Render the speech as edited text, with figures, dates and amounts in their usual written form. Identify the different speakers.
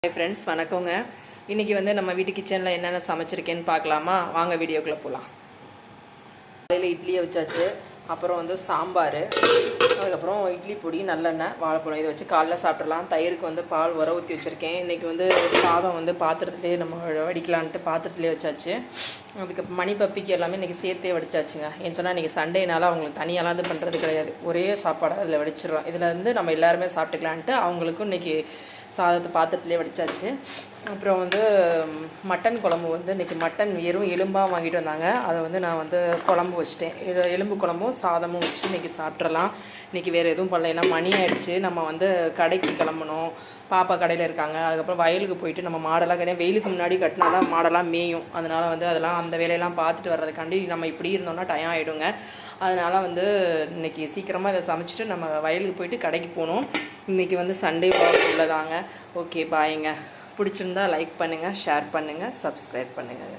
Speaker 1: Hi friends, வணக்கங்க. இன்றைக்கி வந்து நம்ம வீட்டு கிச்சனில் என்னென்ன சமைச்சிருக்கேன்னு பார்க்கலாமா? வாங்க வீடியோக்குள்ளே போகலாம். காலையில் இட்லியை வச்சாச்சு. அப்புறம் வந்து சாம்பார், அதுக்கப்புறம் இட்லி பொடி, நல்லெண்ணெய், வாழைப்பழம் இதை வச்சு காலைல சாப்பிட்றலாம். தயிருக்கு வந்து பால் உர ஊற்றி வச்சுருக்கேன். இன்றைக்கி வந்து சாதம் வந்து பாத்திரத்துலேயே நம்ம வடிக்கலான்ட்டு பாத்திரத்துலேயே வச்சாச்சு. அதுக்கு மணி பப்பிக்கு எல்லாமே இன்றைக்கி சேர்த்தே வடிச்சாச்சுங்க. ஏன்னு சொன்னால் இன்றைக்கி சண்டேனால அவங்களுக்கு தனியாலாம் இது பண்ணுறது கிடையாது. ஒரே சாப்பாடாக அதில் வடிச்சிடுறோம். இதில் வந்து நம்ம எல்லாருமே சாப்பிட்டுக்கலான்ட்டு அவங்களுக்கும் இன்றைக்கி சாதத்தை பாத்திரத்துலேயே வடித்தாச்சு. அப்புறம் வந்து மட்டன் குழம்பு வந்து இன்றைக்கி மட்டன் வெறும் எலும்பாக வாங்கிட்டு வந்தாங்க. அதை வந்து நான் வந்து குழம்பு வச்சிட்டேன். எலும்பு குழம்பும் சாதமும் வச்சு இன்றைக்கி சாப்பிட்றலாம். இன்றைக்கி வேறு எதுவும் பண்ணல. ஏன்னா மணி ஆயிடுச்சு. நம்ம வந்து கடைக்கு கிளம்பணும். பாப்பா கடையில் இருக்காங்க. அதுக்கப்புறம் வயலுக்கு போயிட்டு நம்ம மாடெல்லாம் கிடையாது, வெயிலுக்கு முன்னாடி கட்டினா தான் மாடெல்லாம் மேயும். அதனால் வந்து அதெல்லாம் அந்த வேலையெல்லாம் பார்த்துட்டு வர்றதுக்காண்டி நம்ம இப்படி இருந்தோம்னா டயம் ஆகிடுங்க. அதனால் வந்து இன்றைக்கி சீக்கிரமாக இதை சமைச்சிட்டு நம்ம வயலுக்கு போயிட்டு கடைக்கு போகணும். இன்றைக்கி வந்து சண்டே வாக் உள்ளதாங்க. ஓகே, பாய்ங்க. பிடிச்சிருந்தா லைக் பண்ணுங்கள், ஷேர் பண்ணுங்கள், சப்ஸ்கிரைப் பண்ணுங்கள்.